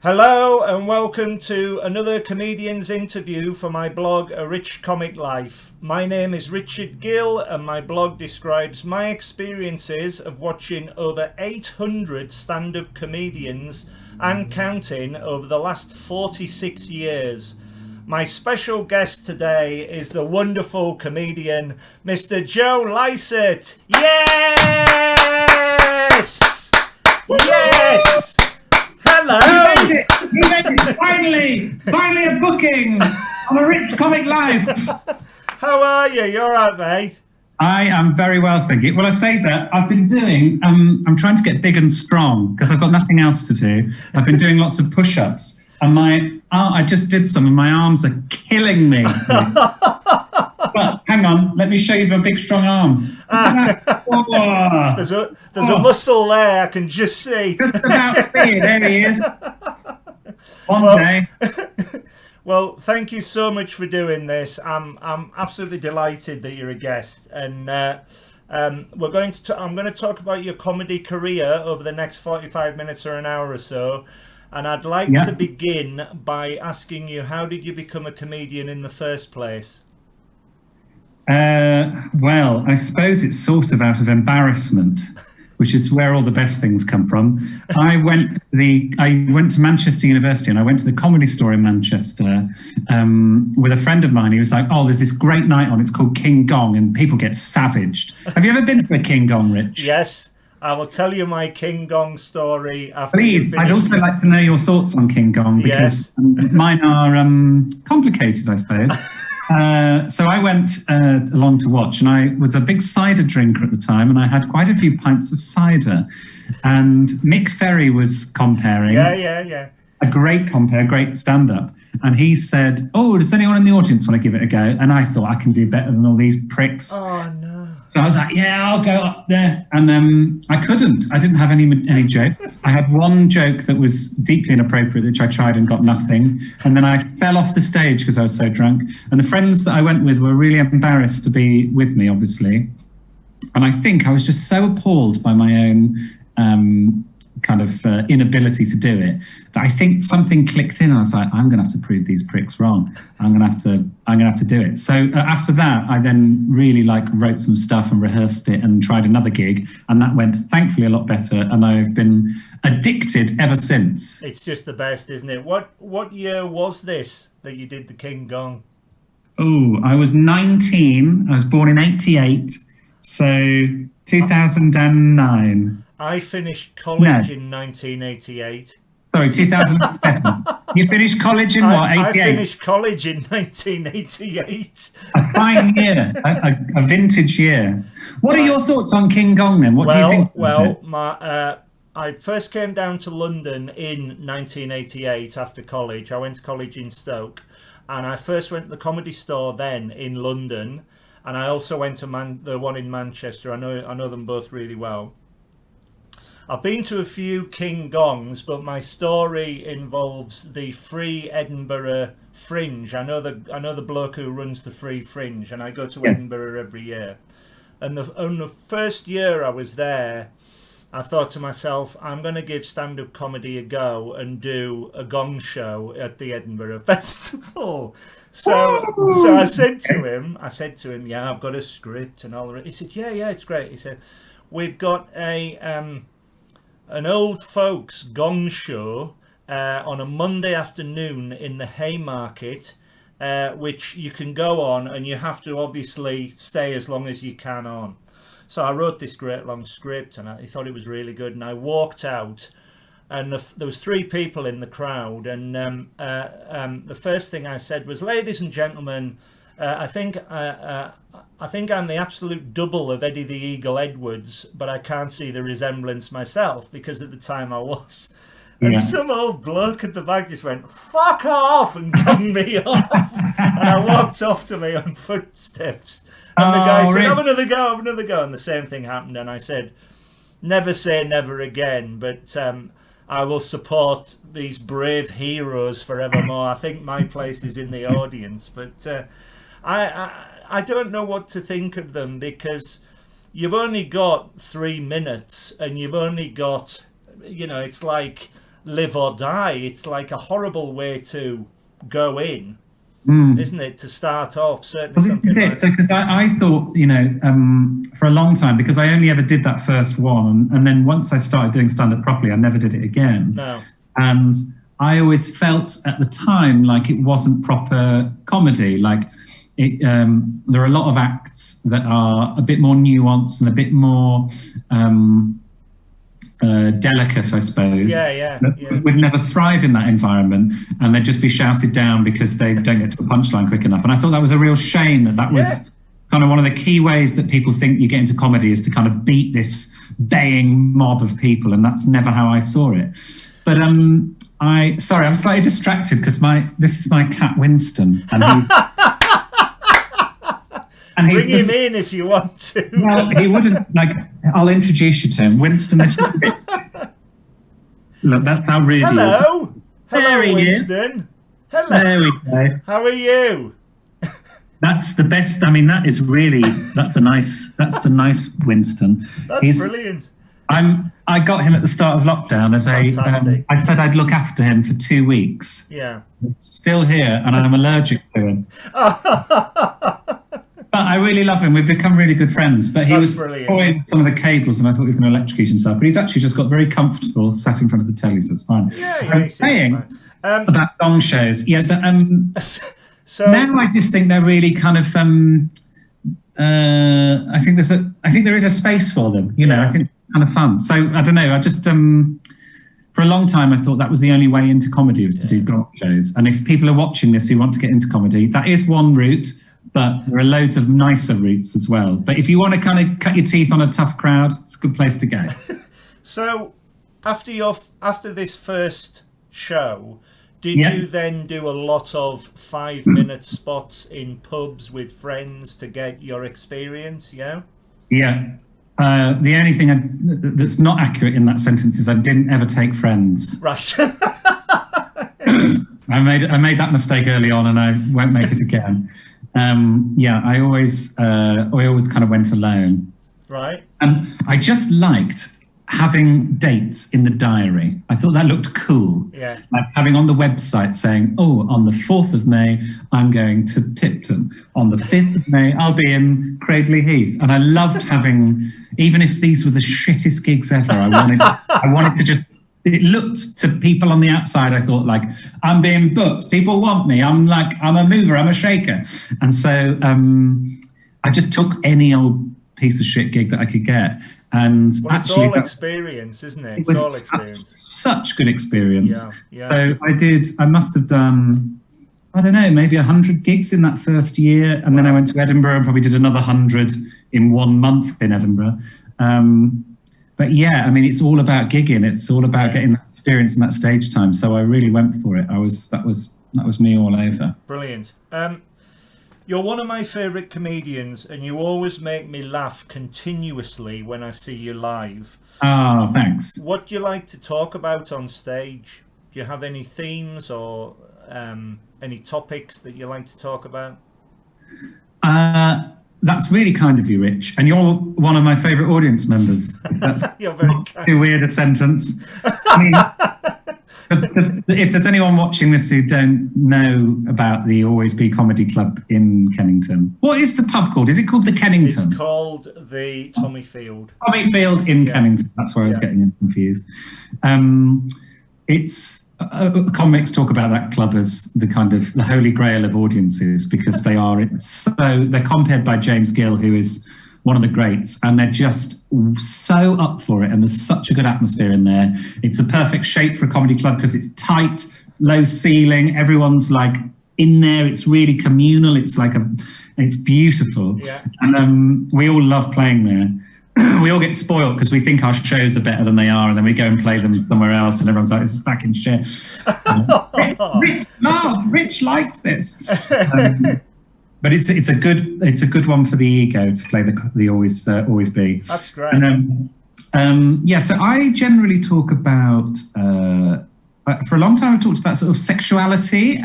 Hello and welcome to another comedian's interview for my blog Arichcomiclife. My name is Richard Gill and my blog describes my experiences of watching over 800 stand-up comedians and counting over the last 46 years. My special guest today is the wonderful comedian Mr. Joe Lycett. Yes! Yes! Hello! You made it! Finally a booking on Arichcomiclife. How are you? You alright, mate? I am very well, thank you. Well, I say that I've been doing, I'm trying to get big and strong because I've got nothing else to do. I've been doing lots of push-ups and I just did some and my arms are killing me. But hang on, let me show you the big strong arms. Oh. There's a muscle there, I can just see. Just about to see it, there he is. One day. Well, thank you so much for doing this. I'm absolutely delighted that you're a guest, and I'm going to talk about your comedy career over the next 45 minutes or an hour or so. And I'd like to begin by asking you, how did you become a comedian in the first place? Well, I suppose it's sort of out of embarrassment, which is where all the best things come from. I went to Manchester University and I went to the Comedy Store in Manchester with a friend of mine. He was like, "Oh, there's this great night on. It's called King Gong, and people get savaged." Have you ever been to a King Gong, Rich? Yes. I will tell you my King Gong story after. Please, I'd also like to know your thoughts on King Gong because mine are complicated, I suppose. So I went along to watch, and I was a big cider drinker at the time, and I had quite a few pints of cider. And Mick Ferry was comparing. Yeah. A great compare, great stand-up. And he said, "Oh, does anyone in the audience want to give it a go?" And I thought, I can do better than all these pricks. Oh, no. So I was like, "Yeah, I'll go up there." And I couldn't. I didn't have any jokes. I had one joke that was deeply inappropriate, which I tried and got nothing. And then I fell off the stage because I was so drunk. And the friends that I went with were really embarrassed to be with me, obviously. And I think I was just so appalled by my own inability to do it that I think something clicked in. And I was like, I'm going to have to prove these pricks wrong. I'm going to have to do it. So after that, I then really wrote some stuff and rehearsed it and tried another gig, and that went thankfully a lot better. And I've been addicted ever since. It's just the best, isn't it? What year was this that you did the King Gong? Oh, I was 19. I was born in 88. So 2009. I finished college in 1988. Sorry, 2007. You finished college in what, 88? I finished college in 1988. A fine year, a vintage year. What are your thoughts on King Gong then? What do you think? Well, I first came down to London in 1988 after college. I went to college in Stoke, and I first went to the Comedy Store then in London, and I also went to the one in Manchester. I know them both really well. I've been to a few King Gongs, but my story involves the free Edinburgh Fringe. I know the bloke who runs the free Fringe, and I go to Edinburgh every year. And on the first year I was there, I thought to myself, I'm going to give stand-up comedy a go and do a gong show at the Edinburgh Festival. So I said to him, "Yeah, I've got a script and all that." He said, "Yeah, it's great." He said, "We've got an old folks gong show on a Monday afternoon in the Haymarket, which you can go on, and you have to obviously stay as long as you can on." So I wrote this great long script, and I thought it was really good, and I walked out, and there was 3 people in the crowd, and the first thing I said was, "Ladies and gentlemen, I think I'm the absolute double of Eddie the Eagle Edwards, but I can't see the resemblance myself," because at the time I was. And some old bloke at the back just went, "Fuck off," and gonged me off. And I walked off to my own footsteps. And the guy said, have another go. And the same thing happened. And I said, "Never say never again, but I will support these brave heroes forevermore. I think my place is in the audience." But I don't know what to think of them, because you've only got 3 minutes and you've only got, it's like live or die. It's like a horrible way to go in, isn't it? To start off, certainly Well, something this is like it. So, because I thought, for a long time, because I only ever did that first one, and then once I started doing stand-up properly, I never did it again. No. And I always felt at the time like it wasn't proper comedy. Like, there are a lot of acts that are a bit more nuanced and a bit more delicate, I suppose. Yeah. Would never thrive in that environment, and they'd just be shouted down because they don't get to a punchline quick enough. And I thought that was a real shame that was kind of one of the key ways that people think you get into comedy, is to kind of beat this baying mob of people, and that's never how I saw it. But I'm slightly distracted because this is my cat Winston, and bring him in if you want to. Well, he wouldn't. I'll introduce you to him. Winston, this is a bit... Look, that's how rude he is. Hello, There he Winston. is. Hello. There we go. How are you? That's the best. I mean, that's a nice Winston. That's brilliant. I got him at the start of lockdown as Fantastic. I said I'd look after him for 2 weeks. Yeah. He's still here, and I'm allergic to him. But I really love him. We've become really good friends. But he was pulling some of the cables, and I thought he was going to electrocute himself. But he's actually just got very comfortable, sat in front of the telly, so it's fine. I'm saying about gong shows. Yeah, but so now I just think they're really kind of. I think there is a space for them. I think it's kind of fun. So I don't know. I just for a long time I thought that was the only way into comedy, was to do gong shows. And if people are watching this who want to get into comedy, that is one route. But there are loads of nicer routes as well. But if you want to kind of cut your teeth on a tough crowd, it's a good place to go. So after this first show, did you then do a lot of 5-minute spots in pubs with friends to get your experience? Yeah. Yeah. The only thing that's not accurate in that sentence is I didn't ever take friends. Right. I made that mistake early on, and I won't make it again. I always kind of went alone. Right. And I just liked having dates in the diary. I thought that looked cool. Yeah. Like having on the website saying, on the 4th of May, I'm going to Tipton. On the 5th of May, I'll be in Cradley Heath. And I loved having, even if these were the shittest gigs ever, I wanted to just, it looked to people on the outside, I thought, like, I'm being booked. People want me. I'm a mover. I'm a shaker. And so I just took any old piece of shit gig that I could get. And it's all experience, isn't it? It's all experience. Such good experience. Yeah. So I must have done, I don't know, maybe 100 gigs in that first year. And then I went to Edinburgh and probably did another 100 in 1 month in Edinburgh. But yeah, I mean, it's all about gigging. It's all about getting that experience and that stage time. So I really went for it. That was me all over. Brilliant. You're one of my favourite comedians, and you always make me laugh continuously when I see you live. Oh, thanks. What do you like to talk about on stage? Do you have any themes or any topics that you like to talk about? That's really kind of you, Rich. And you're one of my favourite audience members. That's you're very kind. Too weird a sentence. I mean, if there's anyone watching this who don't know about the Always Be Comedy Club in Kennington, what is the pub called? Is it called the Kennington? It's called the Tommy Field. Tommy Field in Kennington. That's where I was getting confused. It's comics talk about that club as the kind of the holy grail of audiences, because they're compared by James Gill, who is one of the greats, and they're just so up for it, and there's such a good atmosphere in there. It's a perfect shape for a comedy club because it's tight, low ceiling, everyone's like in there, it's really communal, it's beautiful. And we all love playing there. We all get spoiled because we think our shows are better than they are, and then we go and play them somewhere else, and everyone's like, "This is fucking shit." Rich liked this, but it's a good one for the ego to play the always be. That's great. And so I generally talk about. For a long time, I talked about sort of sexuality.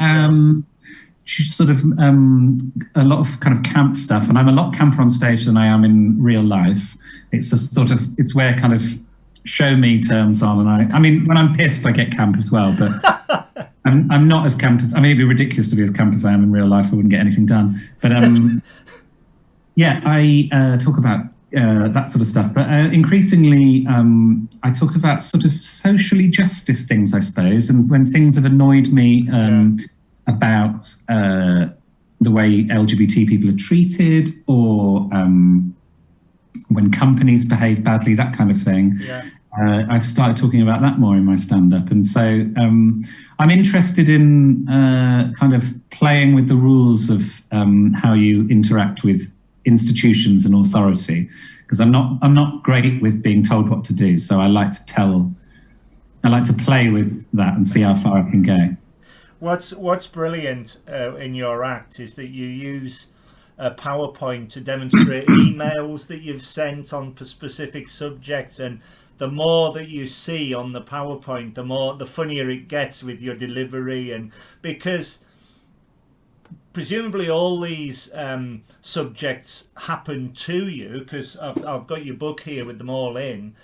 Sort of a lot of kind of camp stuff, and I'm a lot camper on stage than I am in real life. It's just it's where kind of show me turns on, and I mean, when I'm pissed, I get camp as well, but I'm not as camp as, I mean, it'd be ridiculous to be as camp as I am in real life. I wouldn't get anything done. But yeah, I talk about that sort of stuff. But increasingly, I talk about sort of socially justice things, I suppose. And when things have annoyed me about the way LGBT people are treated, or when companies behave badly, that kind of thing. Yeah. I've started talking about that more in my stand-up. And so I'm interested in kind of playing with the rules of how you interact with institutions and authority, because I'm not great with being told what to do. So I like to play with that and see how far I can go. What's brilliant in your act is that you use a PowerPoint to demonstrate emails that you've sent on specific subjects, and the more that you see on the PowerPoint, the funnier it gets with your delivery. And because presumably all these subjects happen to you, because I've got your book here with them all in.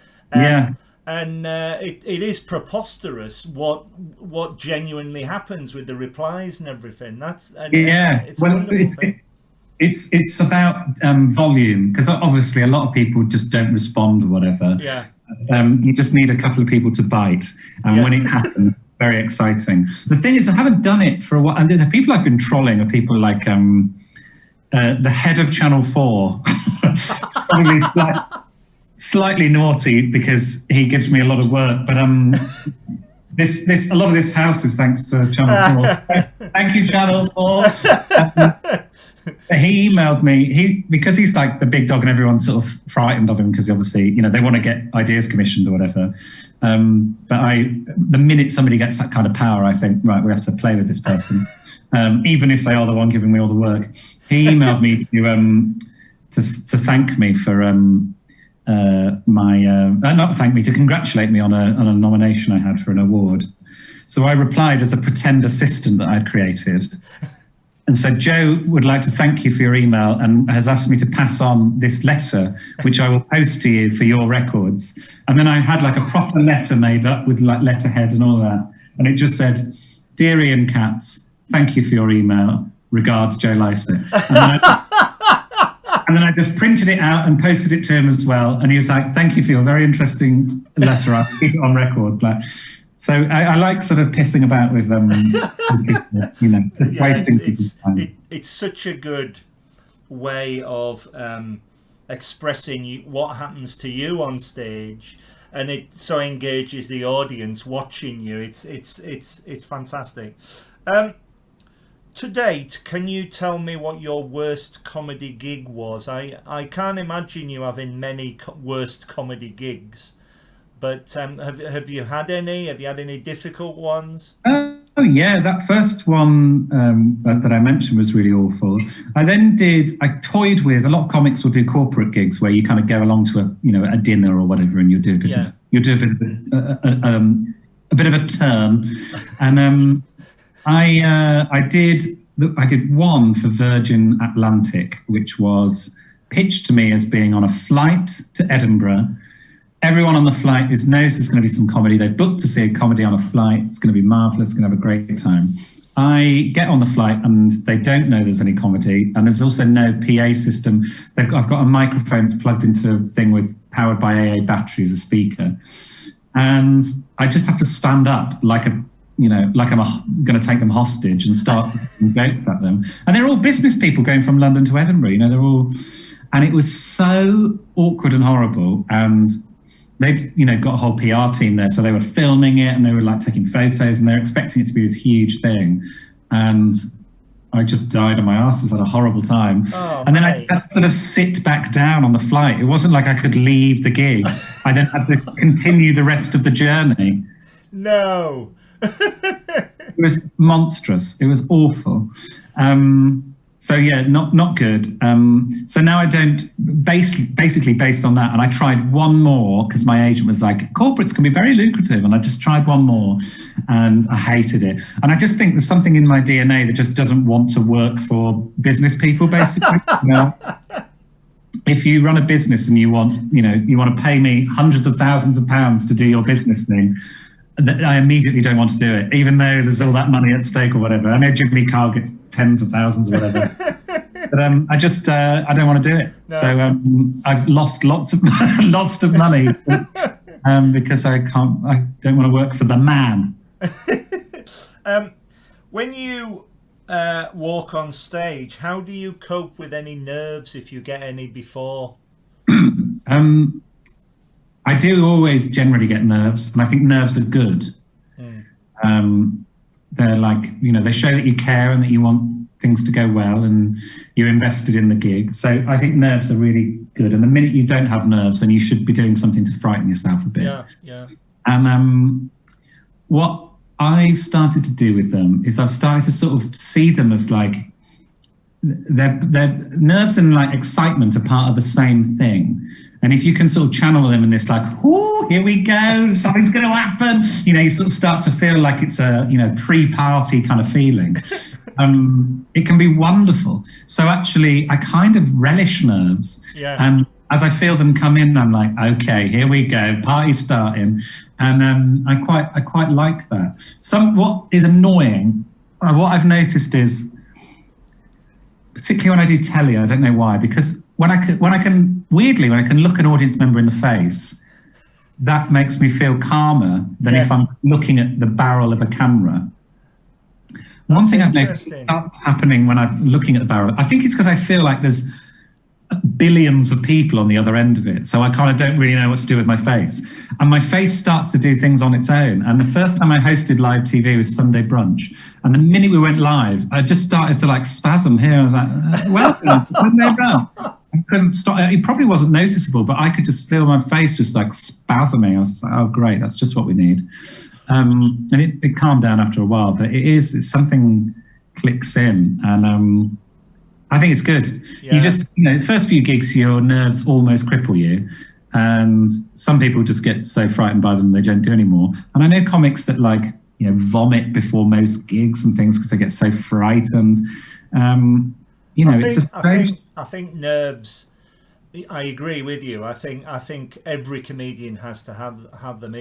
And it is preposterous what genuinely happens with the replies and everything. It's a wonderful thing. It's about volume, because obviously a lot of people just don't respond or whatever. Yeah. You just need a couple of people to bite, and when it happens, very exciting. The thing is, I haven't done it for a while, and the people I've been trolling are people like the head of Channel 4, probably slightly naughty because he gives me a lot of work, but this a lot of this house is thanks to Channel 4. Thank you, Channel 4. He emailed me, because he's like the big dog and everyone's sort of frightened of him because obviously, they want to get ideas commissioned or whatever. But the minute somebody gets that kind of power, I think, right, we have to play with this person, even if they are the one giving me all the work. He emailed me to thank me for to congratulate me on a nomination I had for an award. So I replied as a pretend assistant that I'd created, and said, Joe would like to thank you for your email and has asked me to pass on this letter, which I will post to you for your records. And then I had like a proper letter made up with like letterhead and all that. And it just said, Dear Ian Katz, thank you for your email. Regards, Joe Lycett. And then I just printed it out and posted it to him as well. And he was like, thank you for your very interesting letter. I'll keep it on record. So I like sort of pissing about with them, wasting people's time. It's such a good way of expressing what happens to you on stage, and it so engages the audience watching you. It's fantastic. To date, can you tell me what your worst comedy gig was? I can't imagine you having many worst comedy gigs. But have you had any? Have you had any difficult ones? Oh yeah, that first one that I mentioned was really awful. I toyed with, a lot of comics will do corporate gigs where you kind of go along to a dinner or whatever, and you do a bit of a turn. And I did one for Virgin Atlantic, which was pitched to me as being on a flight to Edinburgh. Everyone on the flight knows there's going to be some comedy. They've booked to see a comedy on a flight. It's going to be marvellous. Going to have a great time. I get on the flight and they don't know there's any comedy. And there's also no PA system. I've got a microphone that's plugged into a thing powered by AA batteries, a speaker. And I just have to stand up like I'm going to take them hostage and start jokes at them. And they're all business people going from London to Edinburgh. They're all, and it was so awkward and horrible. And they'd got a whole PR team there, so they were filming it and they were like taking photos and they're expecting it to be this huge thing, and I just died on my ass. I just had a horrible time. And then I had to sort of sit back down on the flight. It wasn't like I could leave the gig. I then had to continue the rest of the journey. No. It was monstrous. It was awful. So yeah, not good. So now I don't, basically based on that, and I tried one more because my agent was like, corporates can be very lucrative, and I just tried one more and I hated it. And I just think there's something in my DNA that just doesn't want to work for business people, basically. if you run a business and you want to pay me hundreds of thousands of pounds to do your business thing, I immediately don't want to do it, even though there's all that money at stake or whatever. I know Jimmy Carr gets tens of thousands or whatever, but I don't want to do it. No. So I've lost lots of money because I don't want to work for the man. When you walk on stage, how do you cope with any nerves, if you get any before? I do always generally get nerves, and I think nerves are good. They're like, they show that you care and that you want things to go well and you're invested in the gig. So I think nerves are really good. And the minute you don't have nerves, then you should be doing something to frighten yourself a bit. Yeah. And what I've started to do with them is I've started to sort of see them as like their nerves and like excitement are part of the same thing. And if you can sort of channel them in this like, oh, here we go, something's going to happen, you sort of start to feel like it's a, pre-party kind of feeling. It can be wonderful. So actually, I kind of relish nerves. Yeah. And as I feel them come in, I'm like, okay, here we go, party's starting. And I quite like that. What is annoying, what I've noticed is, particularly when I do telly, I don't know why, because when I can look an audience member in the face, that makes me feel calmer than if I'm looking at the barrel of a camera. One thing I've noticed starts happening when I'm looking at the barrel, I think it's because I feel like there's billions of people on the other end of it. So I kind of don't really know what to do with my face. And my face starts to do things on its own. And the first time I hosted live TV was Sunday Brunch. And the minute we went live, I just started to like spasm here. I was like, welcome to Sunday Brunch. I couldn't stop. It probably wasn't noticeable, but I could just feel my face just like spasming. I was like, oh, great. That's just what we need. And it calmed down after a while, but it's something clicks in. And I think it's good. Yeah. You just, first few gigs, your nerves almost cripple you. And some people just get so frightened by them, they don't do anymore. And I know comics that vomit before most gigs and things because they get so frightened. It's just strange. I think nerves, I agree with you. I think every comedian has to have them.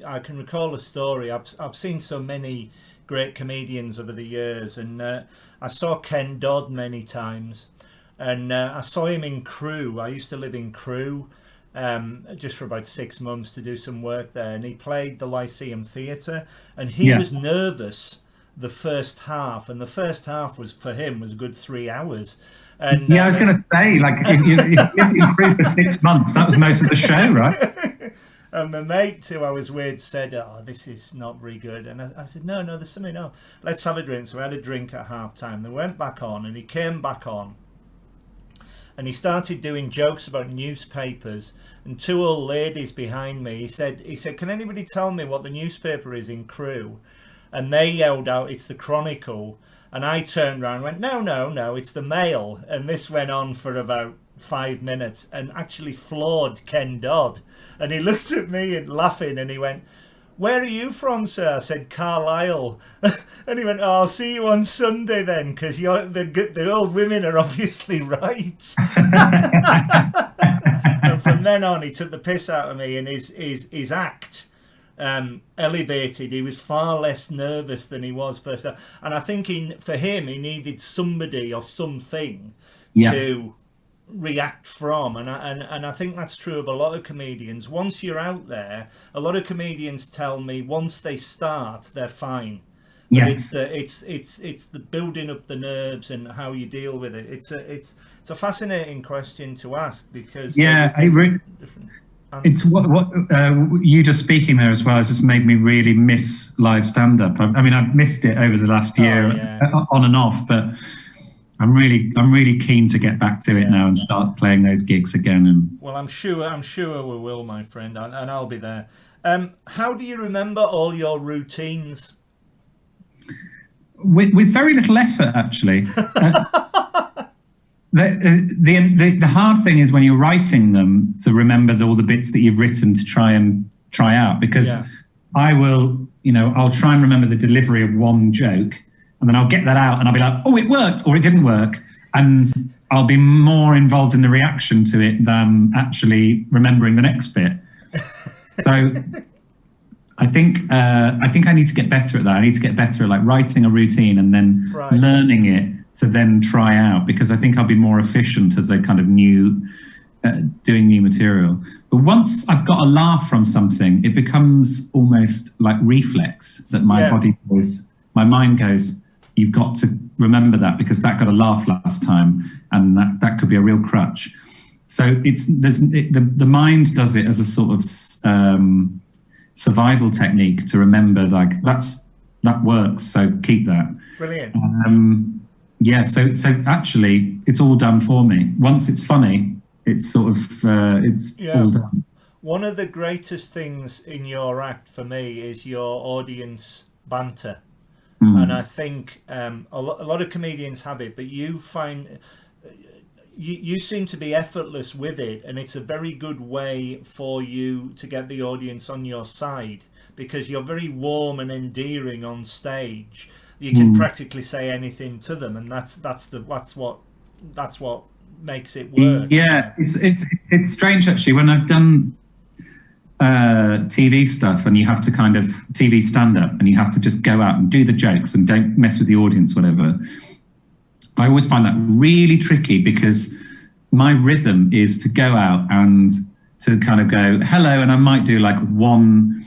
I can recall a story. I've seen so many great comedians over the years, and I saw Ken Dodd many times, and I saw him in Crewe. I used to live in Crewe just for about 6 months to do some work there, and he played the Lyceum Theatre, and he was nervous the first half, and the first half was for him was a good 3 hours. And I was going to say, like, if you lived in Crewe for 6 months, that was most of the show, right? And my mate, who I was with, said, oh, this is not very good. And I said, no, there's something else. Let's have a drink. So we had a drink at half time. They went back on, and he came back on. And he started doing jokes about newspapers. And 2 old ladies behind me, he said, can anybody tell me what the newspaper is in Crewe? And they yelled out, it's the Chronicle. And I turned around and went, no, it's the Mail. And this went on for about 5 minutes and actually floored Ken Dodd. And he looked at me and laughing, and he went, where are you from, sir? I said, Carlisle. And he went, oh, I'll see you on Sunday then, because the old women are obviously right. And from then on, he took the piss out of me, and his act elevated. He was far less nervous than he was first. And I think for him, he needed somebody or something to react from, and I think that's true of a lot of comedians. Once you're out there, a lot of comedians tell me once they start, they're fine. Yes. But it's the building up the nerves and how you deal with it. It's a fascinating question to ask, because different it's what you just speaking there as well has just made me really miss live stand-up. I mean, I've missed it over the last year, on and off, but I'm really keen to get back to it now and start playing those gigs again. And well, I'm sure we will, my friend, and I'll be there. How do you remember all your routines? With very little effort, actually. The hard thing is when you're writing them to remember all the bits that you've written to try out, because I'll try and remember the delivery of one joke, and then I'll get that out and I'll be like, oh, it worked, or it didn't work. And I'll be more involved in the reaction to it than actually remembering the next bit. So I think I need to get better at that. I need to get better at like writing a routine and then learning it to then try out, because I think I'll be more efficient as a kind of doing new material. But once I've got a laugh from something, it becomes almost like reflex that my body goes, my mind goes, you've got to remember that because that got a laugh last time, and that could be a real crutch. So the mind does it as a sort of survival technique to remember, like that works, so keep that. Brilliant. So actually it's all done for me. Once it's funny, it's sort of all done. One of the greatest things in your act for me is your audience banter. And I think a lot of comedians have it, but you find you seem to be effortless with it, and it's a very good way for you to get the audience on your side, because you're very warm and endearing on stage. You can practically say anything to them, and that's what makes it work. Yeah, it's strange actually when I've done TV stuff and you have to kind of TV stand-up and you have to just go out and do the jokes and don't mess with the audience, whatever. I always find that really tricky because my rhythm is to go out and to kind of go hello, and I might do like one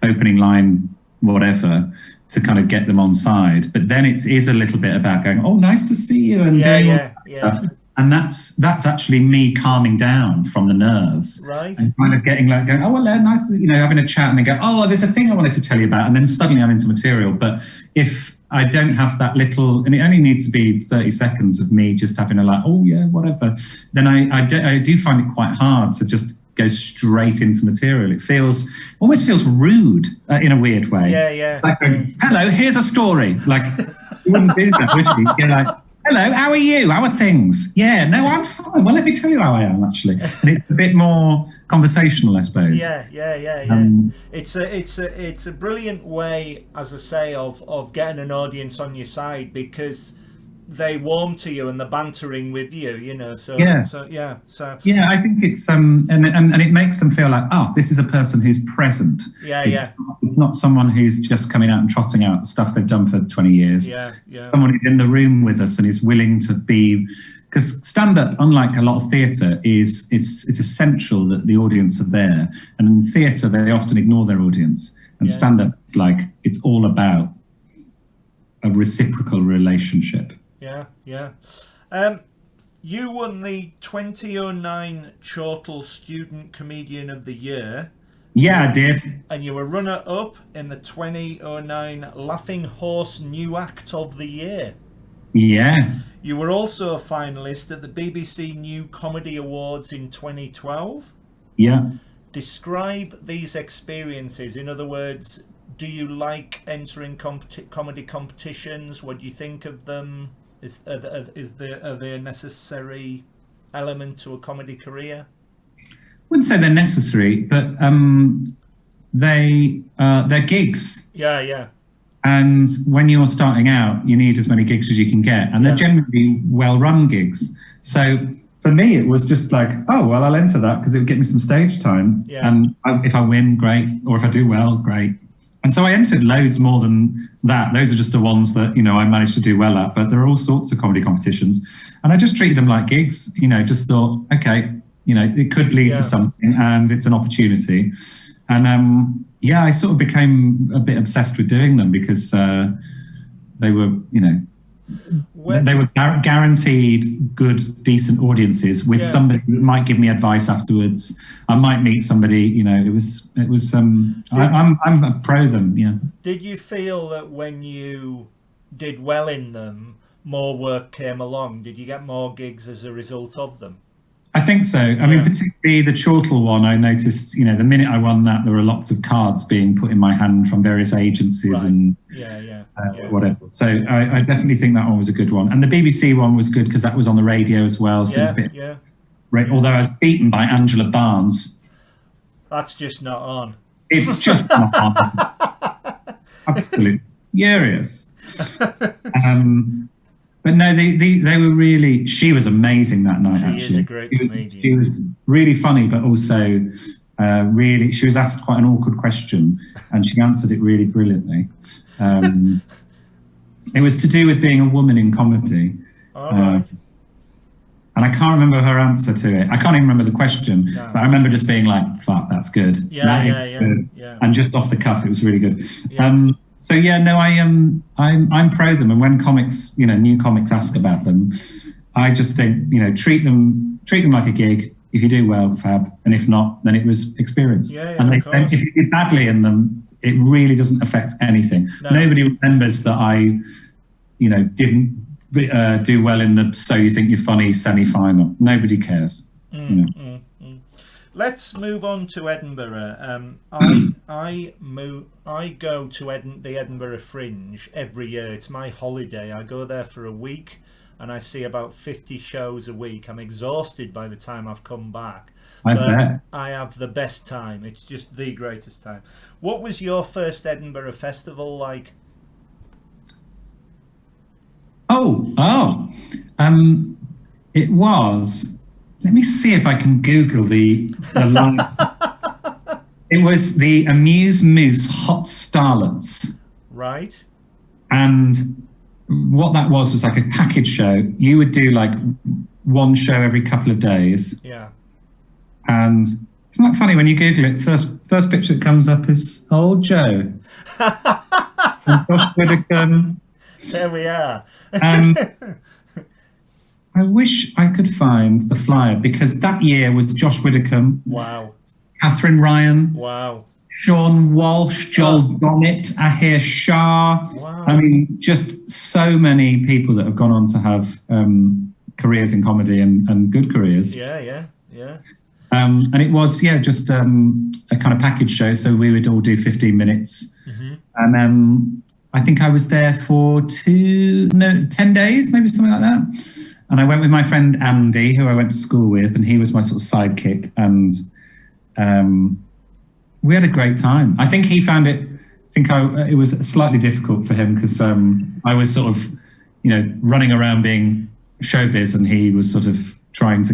opening line, whatever, to kind of get them on side. But then it is a little bit about going, oh, nice to see you, and doing stuff. And that's actually me calming down from the nerves, right? And kind of getting like going, oh, hello, nice, having a chat, and they go, oh, there's a thing I wanted to tell you about, and then suddenly I'm into material. But if I don't have that little, and it only needs to be 30 seconds of me just having a like, oh yeah, whatever, then I do find it quite hard to just go straight into material. It almost feels rude in a weird way. Yeah. Like, hello, here's a story. Like, you wouldn't do that, would you? You're like, hello, how are you? How are things? Yeah, no, I'm fine. Well, let me tell you how I am, actually. And it's a bit more conversational, I suppose. Yeah. It's a brilliant way, as I say, of getting an audience on your side, because they warm to you and they're bantering with you, So yeah, I think it's and it makes them feel like, oh, this is a person who's present. It's not someone who's just coming out and trotting out stuff they've done for 20 years. Someone who's in the room with us and is willing to be, because stand-up, unlike a lot of theatre, it's essential that the audience are there, and in theatre they often ignore their audience, and stand-up, like, it's all about a reciprocal relationship. Yeah. You won the 2009 Chortle Student Comedian of the Year. Yeah, I did. And you were runner-up in the 2009 Laughing Horse New Act of the Year. Yeah. You were also a finalist at the BBC New Comedy Awards in 2012. Yeah. Describe these experiences. In other words, do you like entering comedy competitions? What do you think of them? Are they a necessary element to a comedy career? I wouldn't say they're necessary, but they're gigs. Yeah. And when you're starting out, you need as many gigs as you can get, and they're generally well-run gigs. So for me, it was just like, oh well, I'll enter that because it would get me some stage time. Yeah. And if I win, great, or if I do well, great. And so I entered loads more than that. Those are just the ones that, I managed to do well at, but there are all sorts of comedy competitions. And I just treated them like gigs, just thought, okay, it could lead to something, and it's an opportunity. And I sort of became a bit obsessed with doing them because they were, they were guaranteed good, decent audiences with somebody that might give me advice afterwards. I might meet somebody, I'm a pro them. Yeah. Did you feel that when you did well in them, more work came along? Did you get more gigs as a result of them? I think so. I mean, particularly the Chortle one, I noticed, the minute I won that, there were lots of cards being put in my hand from various agencies and whatever. So I definitely think that one was a good one. And the BBC one was good because that was on the radio as well. So it's a bit, although I was beaten by Angela Barnes. That's just not on. It's just not on. Absolutely furious. But no, they were really. She was amazing that night. She actually, is a great comedian. She was really funny, but also really. She was asked quite an awkward question, and she answered it really brilliantly. It was to do with being a woman in comedy. All right. And I can't remember her answer to it. I can't even remember the question, No. but I remember just being like, "Fuck, that's good." Yeah. And just off the cuff, it was really good. Yeah. So yeah, no, I'm pro them, and when comics, new comics ask about them, I just think, treat them like a gig. If you do well, fab, and if not, then it was experience. Yeah, and of course. if you do badly in them, it really doesn't affect anything. No. Nobody remembers that I, didn't do well in the So You Think You're Funny semi-final. Nobody cares. Let's move on to Edinburgh. I go to the Edinburgh Fringe every year. It's my holiday. I go there for a week and I see about 50 shows a week. I'm exhausted by the time I've come back. I bet. I have the best time. It's just the greatest time. What was your first Edinburgh festival like? It was. Let me see if I can Google the line. It was the Amuse Moose Hot Starlets. Right. And what that was like a package show. You would do like one show every couple of days. Yeah. And isn't that funny when you Google it? First picture that comes up is old Joe. And Josh Widdicombe. There we are. I wish I could find the flyer, because that year was Josh Widdicombe. Wow. Catherine Ryan. Wow. Sean Walsh, Joel Dommett, Ahir Shah. Wow. I mean, just so many people that have gone on to have careers in comedy and good careers. Yeah. And it was, just a kind of package show. So we would all do 15 minutes. Mm-hmm. And I think I was there for 10 days, maybe something like that. And I went with my friend Andy, who I went to school with, and he was my sort of sidekick. And we had a great time. I think he found it. It was slightly difficult for him because I was sort of, running around being showbiz, and he was sort of trying to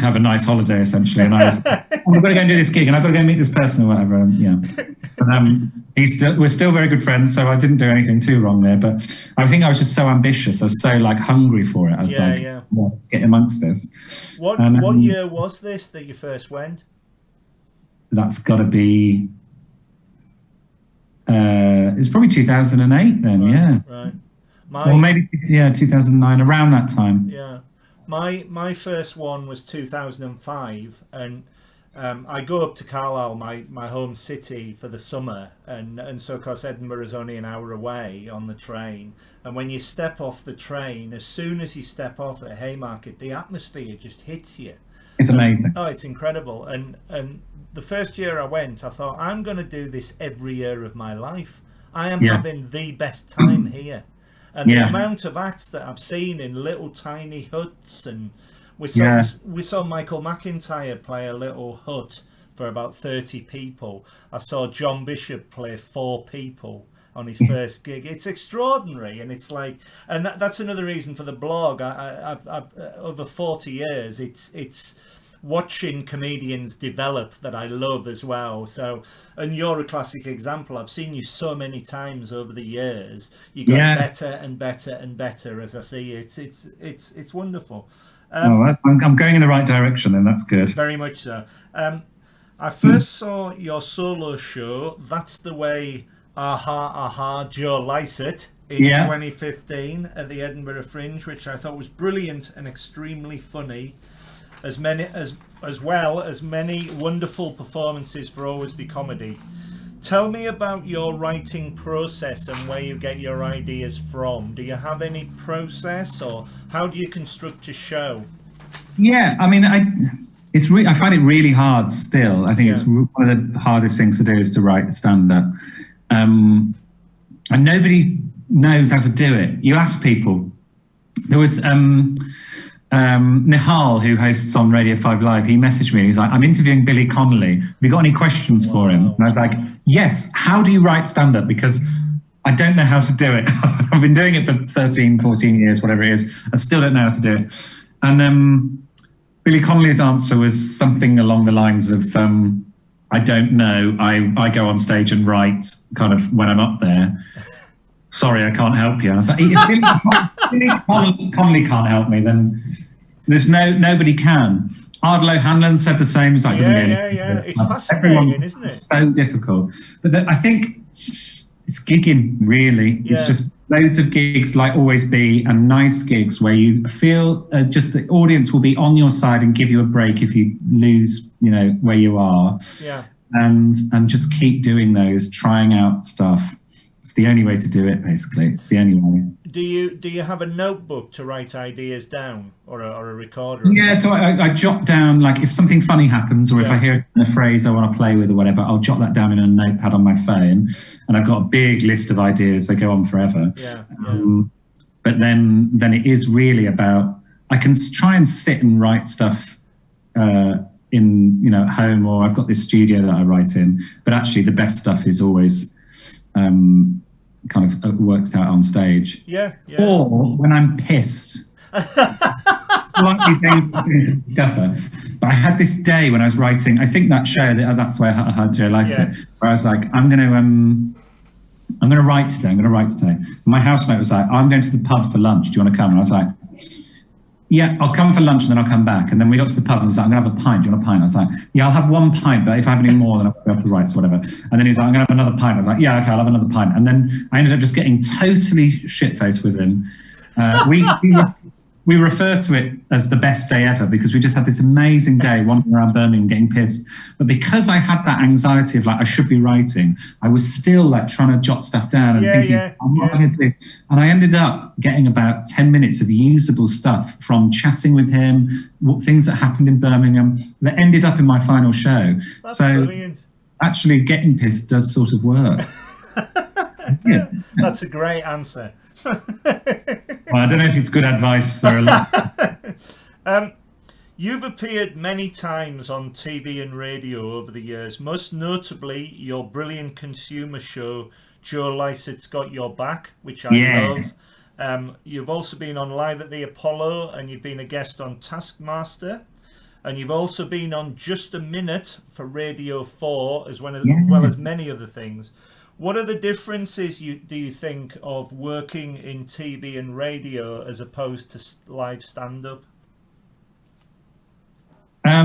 have a nice holiday essentially. And I was, I've got to go and do this gig, and I've got to go meet this person or whatever. But we're still very good friends, so I didn't do anything too wrong there. But I think I was just so ambitious. I was so hungry for it. I was let's get amongst this. What year was this that you first went? That's got to be. It's probably 2008 then. Right. Or maybe 2009, around that time. Yeah. My first one was 2005, and I go up to Carlisle, my home city, for the summer, and so of course Edinburgh is only an hour away on the train, and when you step off the train, as soon as you step off at Haymarket, the atmosphere just hits you. It's amazing. It's incredible. And the first year I went, I thought, I'm going to do this every year of my life. I am having the best time here. And the amount of acts that I've seen in little tiny huts, and we saw Michael McIntyre play a little hut for about 30 people. I saw John Bishop play 4 people on his first gig. It's extraordinary, and it's like, and that's another reason for the blog. I've over 40 years, it's watching comedians develop that I love as well. So, and you're a classic example. I've seen you so many times over the years. You got better and better and better as I see you. It's wonderful. I'm going in the right direction, then. That's good. Very much so. I first saw your solo show, That's the Way, Aha, Joe Lycett, in 2015 at the Edinburgh Fringe, which I thought was brilliant and extremely funny. As well as many wonderful performances for Always Be Comedy. Tell me about your writing process and where you get your ideas from. Do you have any process, or how do you construct a show? Yeah, I mean, I find it really hard still. I think it's one of the hardest things to do is to write stand-up. And nobody knows how to do it. You ask people. There was Nihal, who hosts on Radio 5 Live, he messaged me and he's like, I'm interviewing Billy Connolly. Have you got any questions for him? And I was like, yes, how do you write stand-up? Because I don't know how to do it. I've been doing it for 13, 14 years, whatever it is. I still don't know how to do it. And Billy Connolly's answer was something along the lines of, I don't know. I go on stage and write kind of when I'm up there. Sorry, I can't help you. And I was like, if Billy Connolly can't help me, then there's nobody can. Ardlo Hanlon said the same. It's like, yeah. It's fascinating, isn't it? It's so difficult. But I think it's gigging, really. Yeah. It's just loads of gigs like Always Be and nice gigs where you feel just the audience will be on your side and give you a break if you lose, where you are. Yeah. And just keep doing those, trying out stuff. It's the only way to do it, basically. It's the only way. Do you have a notebook to write ideas down, or a recorder? Yeah, so I jot down, like, if something funny happens, or if I hear a phrase I want to play with or whatever, I'll jot that down in a notepad on my phone, and I've got a big list of ideas that go on forever. Yeah. But then it is really about, I can try and sit and write stuff in at home, or I've got this studio that I write in, but actually the best stuff is always kind of worked out on stage. Yeah. Or when I'm pissed. Slightly dangerous discover. But I had this day when I was writing, I think that show, that's why I had Joe Lycett, where I was like, I'm going to write today. And my housemate was like, I'm going to the pub for lunch. Do you want to come? And I was like, yeah, I'll come for lunch and then I'll come back. And then we got to the pub and he was like, I'm going to have a pint. Do you want a pint? I was like, yeah, I'll have one pint, but if I have any more, then I'll have to write or whatever. And then he was like, I'm going to have another pint. I was like, yeah, okay, I'll have another pint. And then I ended up just getting totally shit-faced with him. We refer to it as the best day ever because we just had this amazing day wandering around Birmingham getting pissed. But because I had that anxiety of like, I should be writing, I was still like trying to jot stuff down and thinking, what am I going to do? And I ended up getting about 10 minutes of usable stuff from chatting with him, things that happened in Birmingham that ended up in my final show. That's brilliant. Actually getting pissed does sort of work. That's a great answer. Well, I don't know if it's good advice for a lot. You've appeared many times on TV and radio over the years, most notably your brilliant consumer show, Joe Lycett's Got Your Back, which I love. You've also been on Live at the Apollo, and you've been a guest on Taskmaster, and you've also been on Just a Minute for Radio 4, as well as many other things. What are the differences do you think of working in TV and radio as opposed to live stand-up? I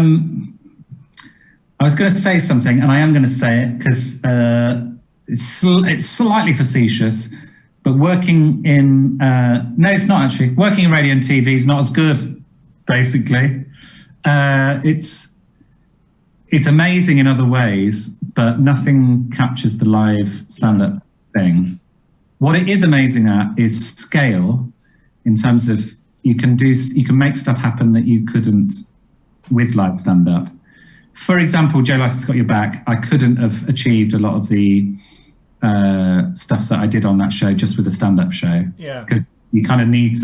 was going to say something, and I am going to say it because it's slightly facetious, but working in... no, it's not actually. Working in radio and TV is not as good, basically. It's amazing in other ways, but nothing captures the live stand-up thing. What it is amazing at is scale, in terms of you can make stuff happen that you couldn't with live stand-up. For example, Joe Lycett's Got Your Back. I couldn't have achieved a lot of the stuff that I did on that show just with a stand-up show. Yeah. Because you kind of need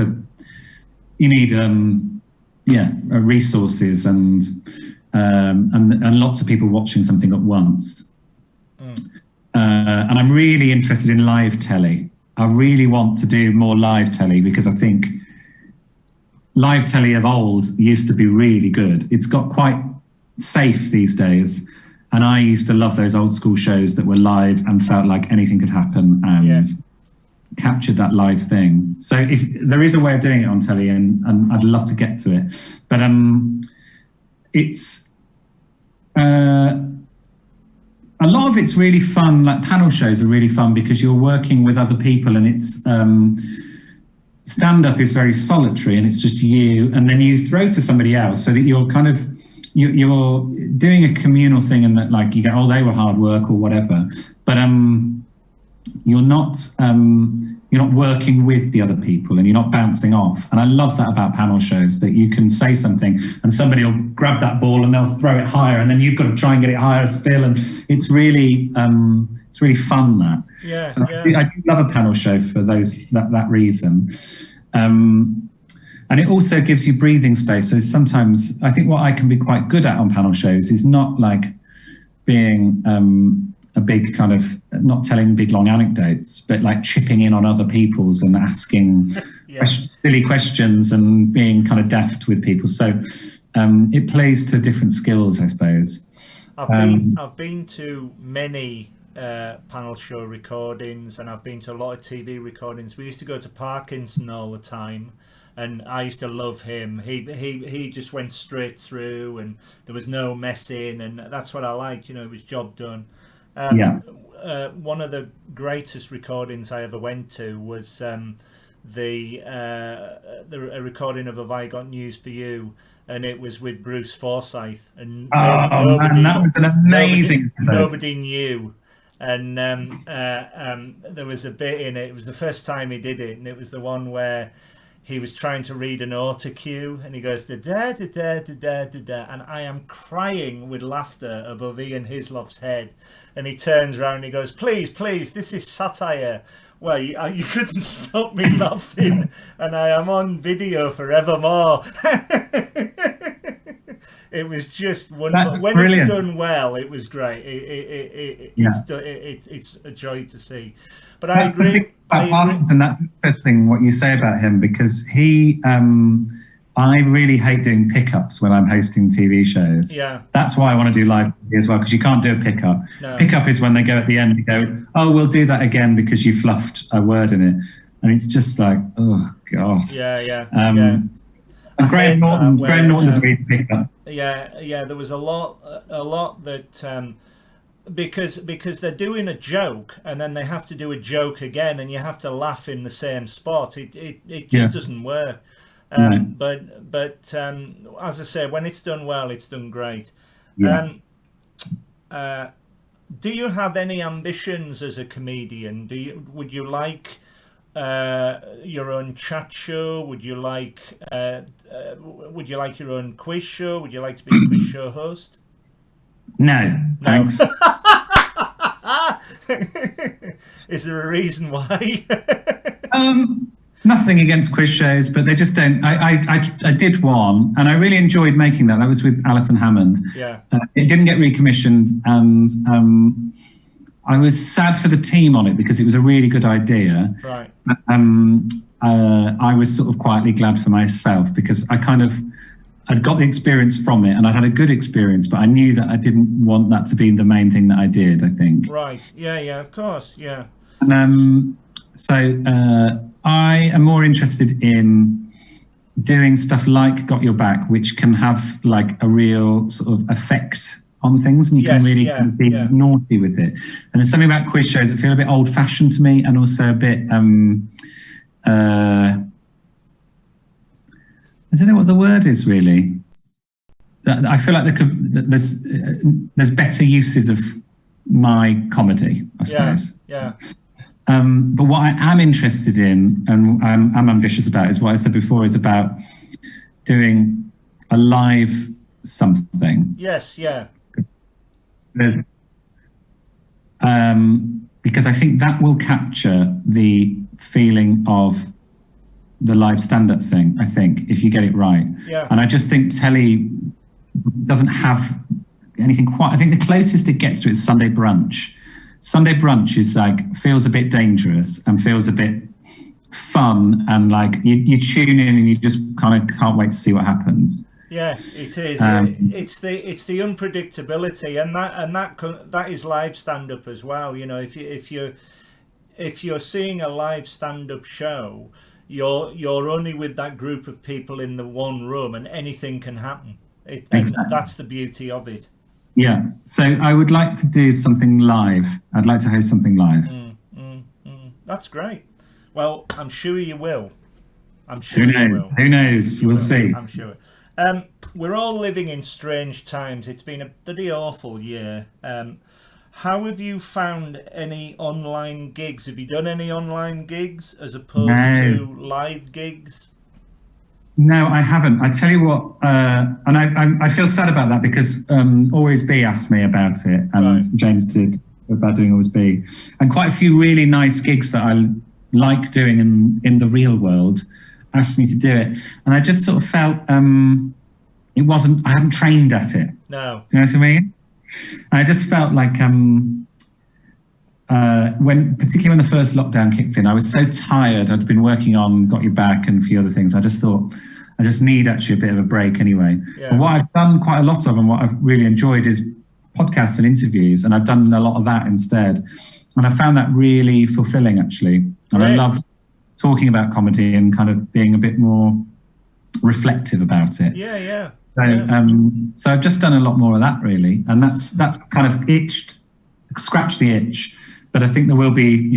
resources and lots of people watching something at once. And I'm really interested in live telly. I really want to do more live telly because I think live telly of old used to be really good. It's got quite safe these days. And I used to love those old school shows that were live and felt like anything could happen and captured that live thing. So if there is a way of doing it on telly, and I'd love to get to it. But it's a lot of it's really fun. Like panel shows are really fun because you're working with other people, and it's stand-up is very solitary and it's just you, and then you throw to somebody else so that you're kind of you're doing a communal thing, and that like you go, oh, they were hard work or whatever, but you're not working with the other people and you're not bouncing off. And I love that about panel shows, that you can say something and somebody will grab that ball and they'll throw it higher, and then you've got to try and get it higher still. And it's really fun, that. Yeah. So I do love a panel show for that reason. And it also gives you breathing space. So sometimes I think what I can be quite good at on panel shows is not like being a big kind of, not telling big long anecdotes, but like chipping in on other people's and asking silly questions and being kind of deft with people. So it plays to different skills, I suppose. I've been to many panel show recordings, and I've been to a lot of TV recordings. We used to go to Parkinson all the time, and I used to love him. He just went straight through, and there was no messing, and that's what I liked. It was job done. One of the greatest recordings I ever went to was a recording of Have I Got News for You, and it was with Bruce Forsyth, and nobody, man, that was an amazing nobody knew. And there was a bit in it. It was the first time he did it, and it was the one where he was trying to read an auto cue, and he goes da da da da da da da, and I am crying with laughter above Ian Hislop's head, and he turns around and he goes, please, this is satire. Well, you couldn't stop me laughing, and I am on video forevermore. It was just wonderful. When it's done well, it was great. It's a joy to see. But I agree. And that's interesting what you say about him, because I really hate doing pickups when I'm hosting TV shows. Yeah. That's why I want to do live TV as well, because you can't do a pickup. No. Pickup is when they go at the end and go, oh, we'll do that again because you fluffed a word in it. And it's just like, oh, God. Yeah. And Graham Norton doesn't really pick up. Yeah. There was a lot that because they're doing a joke and then they have to do a joke again, and you have to laugh in the same spot. It just doesn't work. But as I say, when it's done well, it's done great. Yeah. Do you have any ambitions as a comedian? Would you like your own chat show? Would you like your own quiz show? Would you like to be a quiz show host? No, thanks. Is there a reason why? Nothing against quiz shows, but they just don't. I did one, and I really enjoyed making that. That was with Alison Hammond. Yeah. It didn't get recommissioned, and I was sad for the team on it because it was a really good idea. Right. I was sort of quietly glad for myself because I'd got the experience from it, and I'd had a good experience, but I knew that I didn't want that to be the main thing that I did, I think. Right. Yeah, of course. Yeah. And so I am more interested in doing stuff like Got Your Back, which can have like a real sort of effect on things, and you can really be naughty with it. And there's something about quiz shows that feel a bit old-fashioned to me, and also a bit I don't know what the word is really. I feel like there's better uses of my comedy, I suppose. Yeah. But what I am interested in, and I'm ambitious about, is what I said before, is about doing a live something. Yes, yeah. Because I think that will capture the feeling of the live stand-up thing, I think, if you get it right. Yeah. And I just think telly doesn't have anything quite. I think the closest it gets to it is Sunday Brunch. Sunday Brunch is like, feels a bit dangerous and feels a bit fun, and like you tune in and you just kind of can't wait to see what happens. Yeah, it is. It's the unpredictability, and that is live stand-up as well. You know, if you're seeing a live stand-up show, you're only with that group of people in the one room, and anything can happen. Exactly. And that's the beauty of it. Yeah. So I would like to do something live. I'd like to host something live. That's great. Well, I'm sure you will. I'm sure you will. Who knows? We'll see. I'm sure. We're all living in strange times. It's been a bloody awful year. How have you found any online gigs? Have you done any online gigs as opposed to live gigs? No, I haven't. I tell you what, and I feel sad about that because Always Be asked me about it, and James did, about doing Always Be, and quite a few really nice gigs that I like doing in the real world asked me to do it, and I just sort of felt it wasn't. I hadn't trained at it. No, you know what I mean. I just felt like particularly when the first lockdown kicked in, I was so tired. I'd been working on Got Your Back and a few other things. I just thought I just need actually a bit of a break anyway. Yeah. And what I've done quite a lot of and what I've really enjoyed is podcasts and interviews, and I've done a lot of that instead. And I found that really fulfilling actually. And Great. I love talking about comedy and kind of being a bit more reflective about it. Yeah. So I've just done a lot more of that really, and that's kind of scratched the itch. But I think there will be,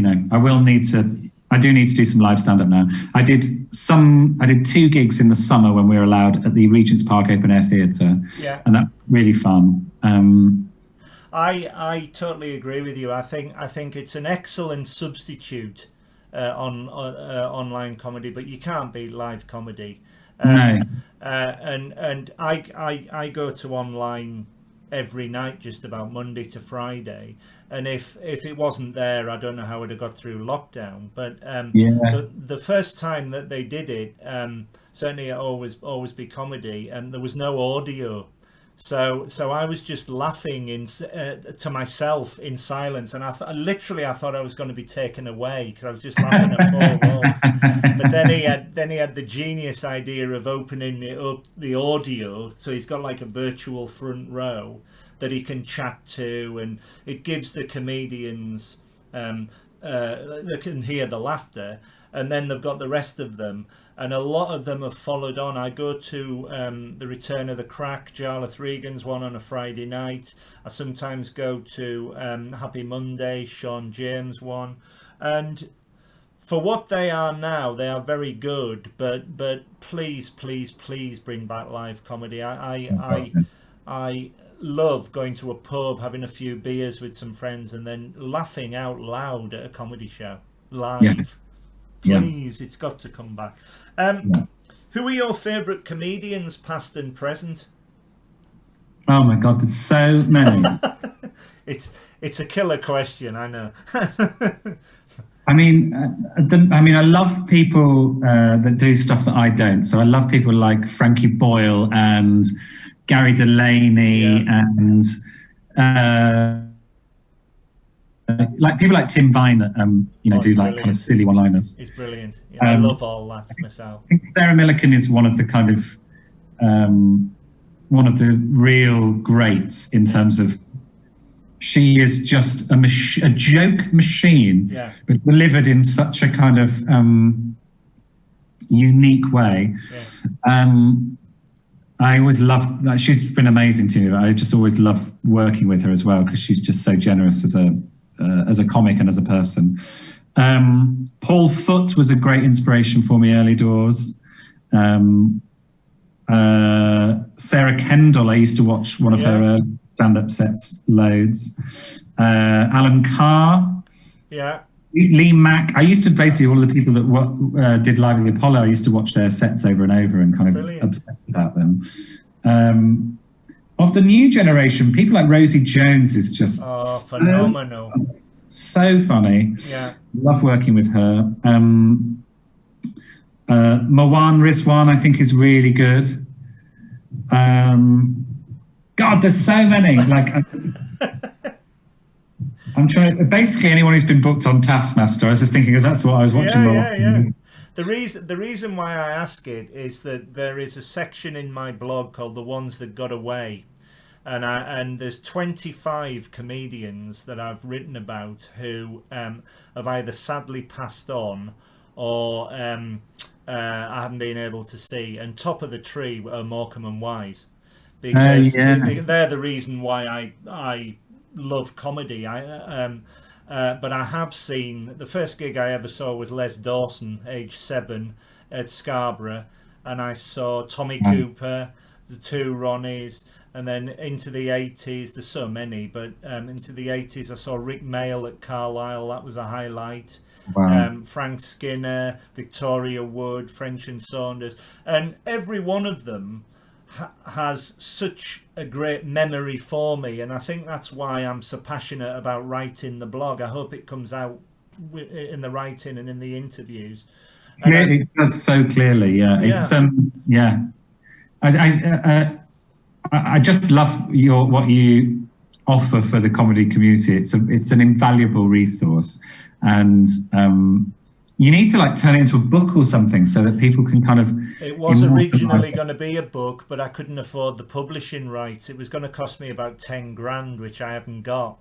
I do need to do some live stand-up now. I did 2 gigs in the summer when we were allowed at the Regent's Park Open Air Theatre, and that's really fun. I totally agree with you. I think it's an excellent substitute on online comedy, but you can't beat live comedy. No. And I go to online every night, just about Monday to Friday, and if it wasn't there, I don't know how it would have got through lockdown. But the first time that they did it, certainly at always be comedy, and there was no audio. So I was just laughing to myself in silence, and I thought I was going to be taken away because I was just laughing at Paul Walsh. But then he had the genius idea of opening it up, the audio, so he's got like a virtual front row that he can chat to, and it gives the comedians they can hear the laughter, and then they've got the rest of them. And a lot of them have followed on. I go to the Return of the Crack, Jarlath Regan's one on a Friday night. I sometimes go to Happy Monday, Sean James one. And for what they are now, they are very good. But please bring back live comedy. I love going to a pub, having a few beers with some friends, and then laughing out loud at a comedy show live. Yeah. Please, it's got to come back. Who are your favourite comedians, past and present? Oh my God, there's so many. It's a killer question, I know. I mean, I love people that do stuff that I don't. So I love people like Frankie Boyle and Gary Delaney and like people like Tim Vine that do like kind of silly one-liners. He's brilliant. I love all that myself. I think Sarah Millican is one of the kind of one of the real greats in terms of she is just a joke machine, but delivered in such a kind of unique way. I always love, she's been amazing to me. I just always love working with her as well because she's just so generous as a comic and as a person. Paul Foote was a great inspiration for me early doors. Sarah Kendall, I used to watch one of her stand-up sets loads. Alan Carr. Yeah. Lee Mack. I used to basically, all of the people that did Live at the Apollo, I used to watch their sets over and over and kind of obsessed about them. Of the new generation, people like Rosie Jones is just phenomenal. So funny. Yeah. Love working with her. Marwan Rizwan, I think, is really good. God, there's so many. Like, I'm trying to, basically anyone who's been booked on Taskmaster. I was just thinking, because that's what I was watching. Yeah. The reason why I ask it is that there is a section in my blog called "The Ones That Got Away," and there's 25 comedians that I've written about who have either sadly passed on or I haven't been able to see. And top of the tree are Morecambe and Wise, because they're the reason why I love comedy. But I have seen, the first gig I ever saw was Les Dawson, age 7, at Scarborough, and I saw Tommy Cooper, the two Ronnies, and then into the 80s, there's so many, but into the 80s I saw Rick Mail at Carlisle, that was a highlight. Wow. Frank Skinner, Victoria Wood, French and Saunders, and every one of them has such a great memory for me, and I think that's why I'm so passionate about writing the blog. I hope it comes out in the writing and in the interviews. And it does so clearly. It's I just love what you offer for the comedy community. It's an invaluable resource, and you need to like turn it into a book or something so that people can kind of. It was originally going to be a book, but I couldn't afford the publishing rights. It was going to cost me about 10 grand, which I haven't got,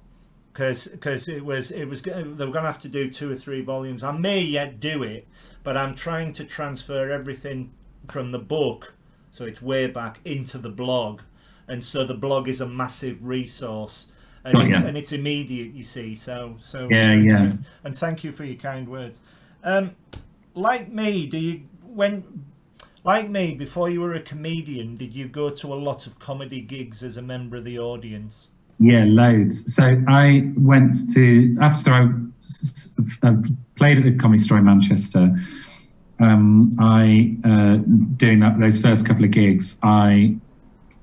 because they were going to have to do 2 or 3 volumes. I may yet do it, but I'm trying to transfer everything from the book, so it's way back, into the blog, and so the blog is a massive resource. And it's immediate, you see. So yeah. And thank you for your kind words. Like me, before you were a comedian, did you go to a lot of comedy gigs as a member of the audience? Yeah, loads. So I went to, after I played at the Comedy Store in Manchester, doing those first couple of gigs, I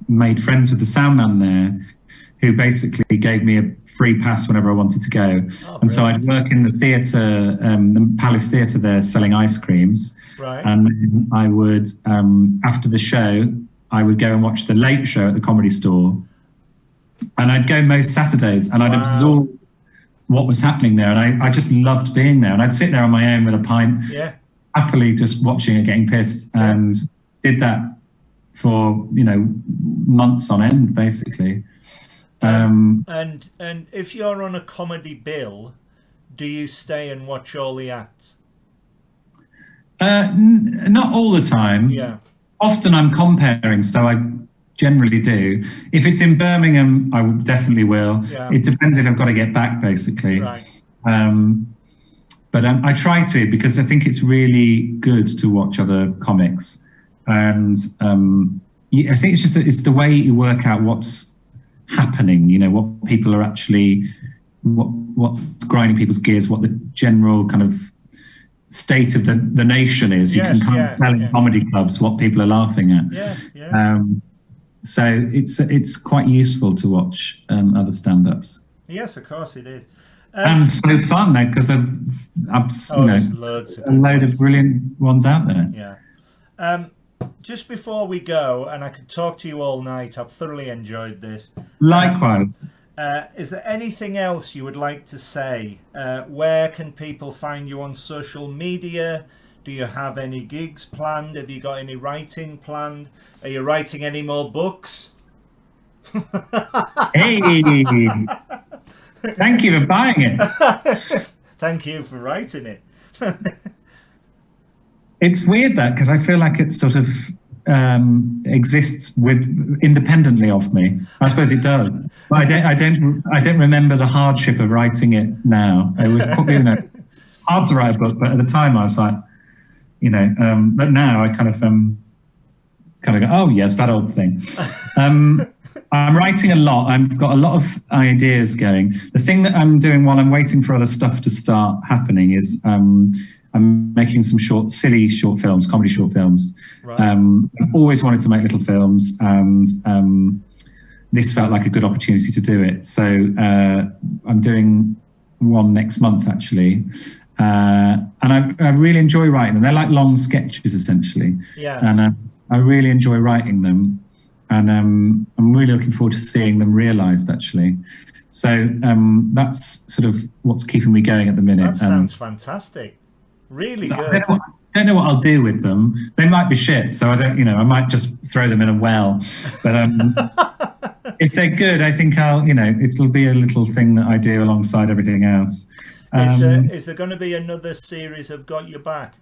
made friends with the sound man there, who basically gave me a free pass whenever I wanted to go. And so I'd work in the theatre, the Palace Theatre there, selling ice creams. Right. And then I would, after the show, I would go and watch the Late Show at the Comedy Store. And I'd go most Saturdays, and I'd absorb what was happening there. And I just loved being there. And I'd sit there on my own with a pint, happily just watching it, getting pissed, and did that for, months on end, basically. And if you're on a comedy bill, do you stay and watch all the acts? Not all the time. Yeah. Often I'm comparing, so I generally do. If it's in Birmingham, I definitely will. Yeah. It depends if I've got to get back, basically. Right. But I try to, because I think it's really good to watch other comics, and I think it's the way you work out what's happening, what people are actually, what's grinding people's gears, what the general kind of state of the nation is. You can kind of tell in comedy clubs what people are laughing at. So it's quite useful to watch other stand-ups. Yes, of course it is. And so fun, though, because there's a load of brilliant ones out there. Yeah. Just before we go, and I could talk to you all night, I've thoroughly enjoyed this. Likewise. Is there anything else you would like to say? Where can people find you on social media? Do you have any gigs planned? Have you got any writing planned? Are you writing any more books? Hey! Thank you for buying it. Thank you for writing it. It's weird that, because I feel like it sort of exists independently of me. I suppose it does, but I don't remember the hardship of writing it now. It was hard to write a book, but at the time I was like, but now I kind of go, oh yes, that old thing. I'm writing a lot. I've got a lot of ideas going. The thing that I'm doing while I'm waiting for other stuff to start happening is I'm making some silly short films, comedy short films. Right. I've always wanted to make little films, and this felt like a good opportunity to do it. So I'm doing one next month, actually. And I really enjoy writing them. They're like long sketches, essentially. Yeah. And I really enjoy writing them. And I'm really looking forward to seeing them realised, actually. So that's sort of what's keeping me going at the minute. That sounds fantastic. Really so good. I don't know what I'll do with them. They might be shit, so I I might just throw them in a well. But if they're good, I think it'll be a little thing that I do alongside everything else. Is there going to be another series of Got Your Back?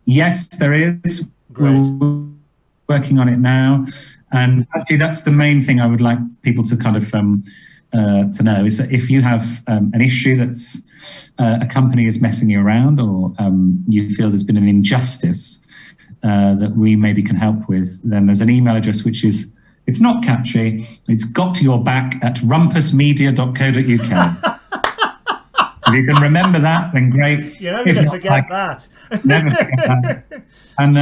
Yes, there is. Great. We're working on it now, and actually, that's the main thing I would like people to kind of to know, is that if you have an issue that's a company is messing you around, or you feel there's been an injustice that we maybe can help with, then there's an email address which is, it's not catchy, it's gotyourback@rumpusmedia.co.uk. If you can remember that, then great. You're not going to forget that. Never forget that. And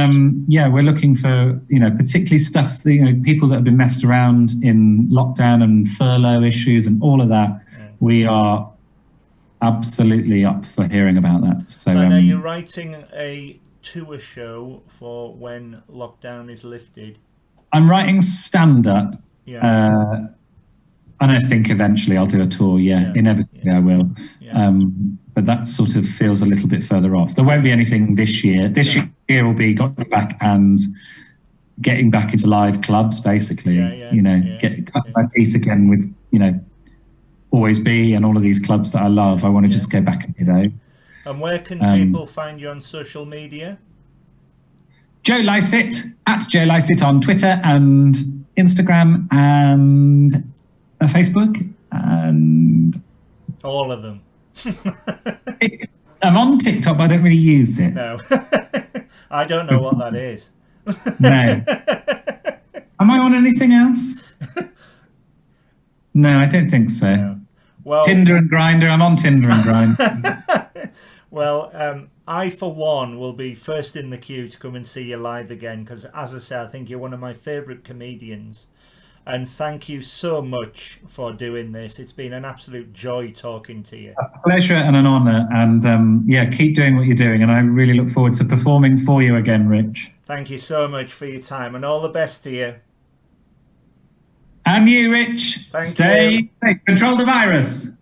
we're looking for, particularly stuff that, people that have been messed around in lockdown and furlough issues and all of that. Yeah. We are absolutely up for hearing about that. So, and are you writing a tour show for when lockdown is lifted? I'm writing stand-up. Yeah. And I think eventually I'll do a tour. Yeah, inevitably I will. Yeah. But that sort of feels a little bit further off. There won't be anything this year. This year will be going back and getting back into live clubs, basically. Cutting my teeth again with, Always Be and all of these clubs that I love. I want to just go back and do those. And where can people find you on social media? Joe Lycett, at Joe Lycett on Twitter and Instagram and Facebook. And all of them. I'm on TikTok, but I don't really use it. No. I don't know what that is. No. Am I on anything else? No, I don't think so. No. Well, Tinder and Grindr. I'm on Tinder and Grindr. Well, I, for one, will be first in the queue to come and see you live again because, as I say, I think you're one of my favourite comedians. And thank you so much for doing this. It's been an absolute joy talking to you. A pleasure and an honour. And keep doing what you're doing. And I really look forward to performing for you again, Rich. Thank you so much for your time and all the best to you. And you, Rich. Thank Stay you. safe. Control the virus.